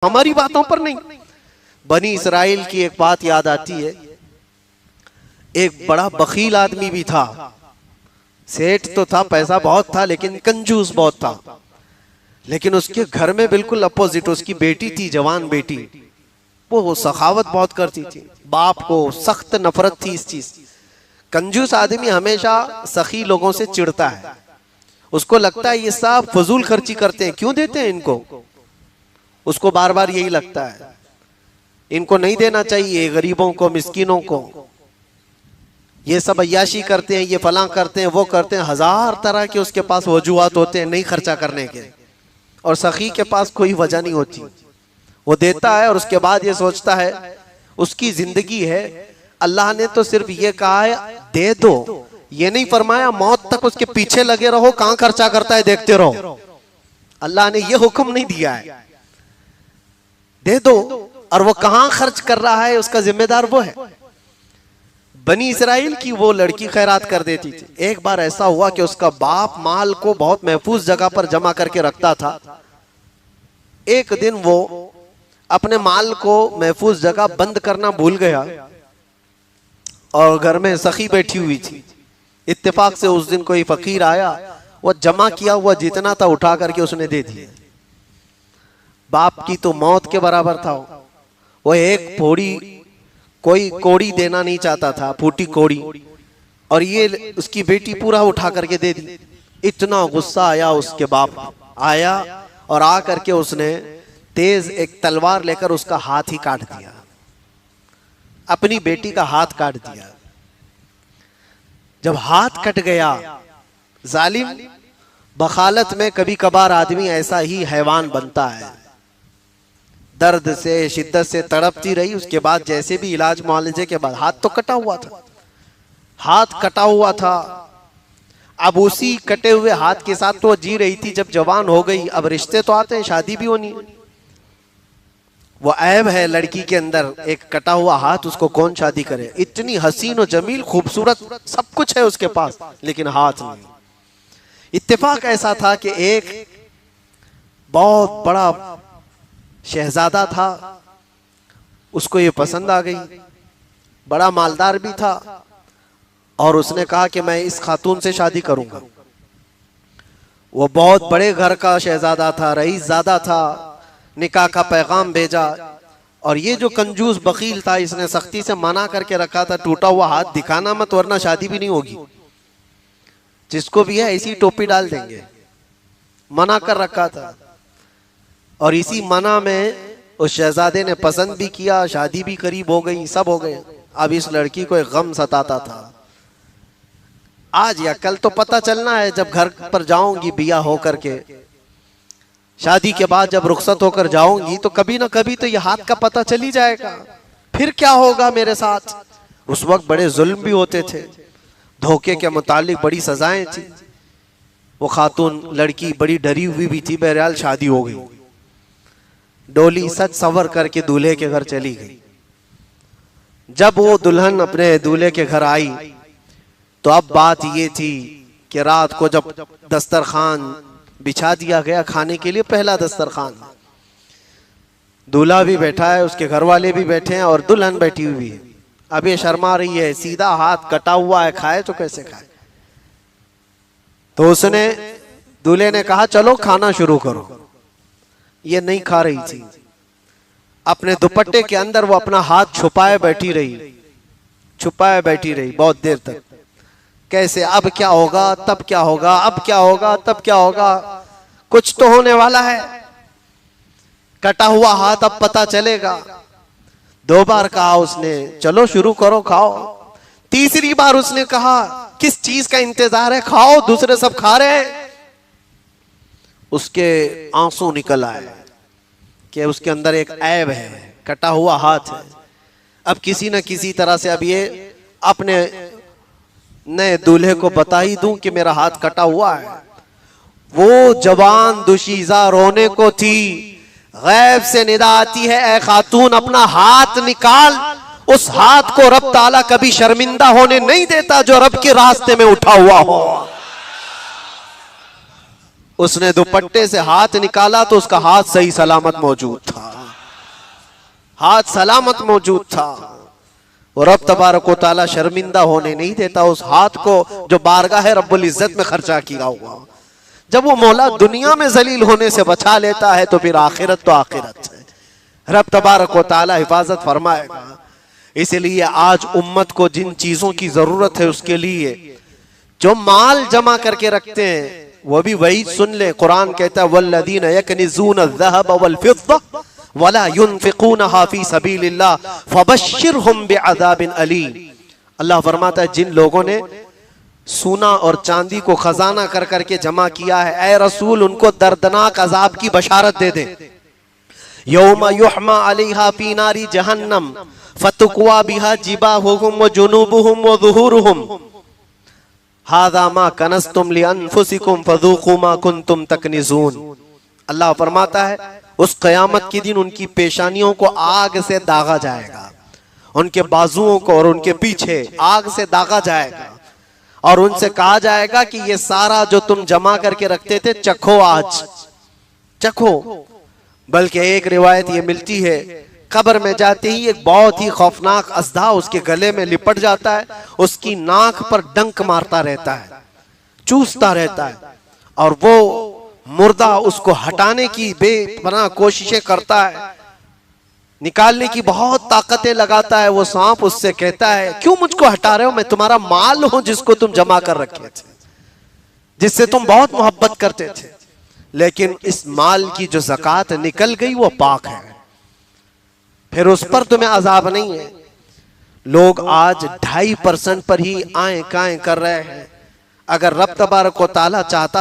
हमारी बातों पर नहीं। बनी इसराइल की एक बात याद आती है, एक बड़ा बखील आदमी भी था, सेठ तो था, पैसा बहुत था, लेकिन कंजूस बहुत था। लेकिन उसके घर में बिल्कुल अपोजिट उसकी बेटी थी, जवान बेटी, वो सखावत बहुत करती थी। बाप को सख्त नफरत थी इस चीज। कंजूस आदमी हमेशा सखी लोगों से चिढ़ता है, उसको लगता है ये सब फजूल खर्ची करते हैं, क्यों देते हैं इनको। उसको बार बार यही लगता है, इनको नहीं देना चाहिए, गरीबों को, मिस्किनों को। ये सब अय्याशी करते हैं, ये फलां करते हैं, वो करते हैं, हजार तरह के उसके पास वजूहात होते हैं नहीं खर्चा करने के। और सखी के पास कोई वजह नहीं होती, वो देता है और उसके बाद ये सोचता है उसकी जिंदगी है, अल्लाह ने तो सिर्फ ये कहा है दे दो, ये नहीं फरमाया मौत तक उसके पीछे लगे रहो, कहां खर्चा करता है देखते रहो। अल्लाह ने ये हुक्म नहीं दिया है, दे दो, और वो कहां खर्च कर रहा है उसका जिम्मेदार वो है। बनी इसराइल की वो लड़की खैरात कर देती थी। एक बार ऐसा हुआ कि उसका बाप माल को बहुत महफूज जगह पर जमा करके रखता था। एक दिन वो अपने माल को महफूज जगह बंद करना भूल गया और घर में सखी बैठी हुई थी। इत्तेफाक से उस दिन कोई फकीर आया, वो जमा किया हुआ जितना था उठा करके उसने दे दिया। बाप की तो मौत के बराबर था, वो एक फोड़ी कोई कोड़ी देना नहीं चाहता था, फूटी कोड़ी, और ये उसकी बेटी पूरा उठा करके दे दी। इतना गुस्सा आया उसके बाप, आया और आ करके उसने तेज एक तलवार लेकर उसका हाथ ही काट दिया, अपनी बेटी का हाथ काट दिया। जब हाथ कट गया, जालिम बखालत में कभी कभार आदमी ऐसा ही हैवान बनता है, दर्द से शिद्दत से तड़पती रही। उसके बाद जैसे भी इलाज मुआलजे के बाद, हाथ तो कटा हुआ था, हाथ कटा हुआ था, अब उसी कटे हुए हाथ के साथ तो वो जी रही थी। जब जवान हो गई, अब रिश्ते तो आते हैं, शादी भी होनी है। वो ऐब है लड़की के अंदर, एक कटा हुआ हाथ, उसको कौन शादी करे। इतनी हसीन और जमील खूबसूरत सब कुछ है उसके पास, लेकिन हाथ नहीं। इत्तेफाक ऐसा था कि एक बहुत बड़ा शहजादा था, उसको ये पसंद आ गई, बड़ा मालदार भी था, और उसने कहा कि मैं इस खातून से शादी करूंगा। वो बहुत बड़े घर का शहजादा था, रईस ज़ादा था, निकाह का पैगाम भेजा। और ये जो कंजूस बकील था, इसने सख्ती से मना करके रखा था, टूटा हुआ हाथ दिखाना मत वरना शादी भी नहीं होगी, जिसको भी है ऐसी टोपी डाल देंगे, मना कर रखा था। और इसी मना में उस शहजादे ने पसंद भी किया, शादी भी करीब हो गई, सब हो गए। अब इस लड़की को एक गम सताता था, आज या कल तो पता चलना है, जब घर पर जाऊंगी बिया हो करके, शादी के बाद जब रुखसत होकर जाऊंगी तो कभी ना कभी तो ये हाथ का पता चल ही जाएगा, फिर क्या होगा मेरे साथ। उस वक्त बड़े जुल्म भी होते थे, धोखे के मुतालिक बड़ी सजाएं थी। वो खातून लड़की बड़ी डरी हुई भी थी। बहरहाल शादी हो गई, डोली सज संवर करके दूल्हे के घर चली गई। जब वो दुल्हन अपने दूल्हे के घर आई तो अब बात ये थी कि रात को जब दस्तरखान बिछा दिया गया खाने के लिए, पहला दस्तरखान, दूल्हा भी बैठा है, उसके घर वाले भी बैठे हैं और दुल्हन बैठी हुई है। अब ये शर्मा रही है, सीधा हाथ कटा हुआ है, खाए तो कैसे खाए। तो उसने, दूल्हे ने कहा चलो खाना शुरू करो। ये नहीं खा रही थी, अपने दुपट्टे के अंदर वो अपना हाथ छुपाए बैठी रही, छुपाए बैठी रही बहुत देर तक। कैसे, अब क्या होगा, तब क्या होगा, अब क्या होगा, तब क्या होगा, कुछ तो होने वाला है, कटा हुआ हाथ अब पता चलेगा। 2 बार कहा उसने चलो शुरू करो खाओ। तीसरी बार उसने कहा किस चीज का इंतजार है, खाओ, दूसरे सब खा रहे हैं। उसके आंसू निकल आए कि उसके अंदर एक ऐब है, कटा हुआ हाथ है। अब किसी न किसी तरह से अब ये अपने नए दूल्हे को बता ही दूं कि मेरा हाथ कटा हुआ है। वो जवान दुशीजा रोने को थी, गैब से निदा आती है, ऐ खातून अपना हाथ निकाल। उस हाथ को रब ताला कभी शर्मिंदा होने नहीं देता जो रब के रास्ते में उठा हुआ हो। उसने दुपट्टे से हाथ निकाला तो उसका हाथ सही सलामत मौजूद था, हाथ सलामत मौजूद था। और रब तबारक व तआला शर्मिंदा होने नहीं देता उस हाथ को जो बारगाह रब्बुल इज्जत में खर्चा किया हुआ। जब वो मौला दुनिया में जलील होने से बचा लेता है तो फिर आखिरत तो आखिरत है, रब तबारक व तआला हिफाजत फरमाएगा। इसलिए आज उम्मत को जिन चीजों की जरूरत है उसके लिए जो माल जमा करके रखते हैं वो भी वही सुन ले। कुरान कहता है वल्लदीना यकनिज़ून अज़्ज़हब वल फिद्दा वला युनफ़िक़ूनहा फ़ी सबीलिल्लाह फ़बश्शिरहुम बिअज़ाबिन अलीम। अल्लाह फरमाता है जिन लोगों ने सोना और चांदी को खजाना कर करके जमा किया है, ऐ रसूल उनको दर्दनाक अजाब की बशारत दे दे। यौमा युहमा अलैहा फ़ी नारी जहन्नम फतुक्वा बिहा जिबाहुहुम व जुनूबुहुम व ज़ुहूरुहुम हाज़ा मा कनज़्तुम लिअन्फुसिकुम फ़ज़ूक़ू मा कुन्तुम तकनिज़ून। अल्लाह फरमाता है उस क़यामत के दिन उनकी पेशानियों को आग से दागा जाएगा, उनके बाजुओं को और उनके पीछे आग से दागा जाएगा और उनसे कहा जाएगा कि ये सारा जो तुम जमा करके रखते थे चखो, आज चखो। बल्कि एक रिवायत ये मिलती है कब्र में जाते ही एक बहुत ही खौफनाक अज़दा उसके गले में लिपट जाता है, उसकी नाक पर डंक मारता रहता है, चूसता रहता है और वो मुर्दा उसको हटाने की बेपनाह कोशिशें करता है, निकालने की बहुत ताकतें लगाता है। वो सांप उससे कहता है क्यों मुझको हटा रहे हो, मैं तुम्हारा माल हूं जिसको तुम जमा कर रखे थे, जिससे तुम बहुत मोहब्बत करते थे, लेकिन इस माल की जो ज़कात निकल गई वो पाक है, फिर उस पर तुम्हें अजाब नहीं है। लोग आज 2.5% पर ही आए काएं कर रहे हैं। अगर रब तबारक व तआला चाहता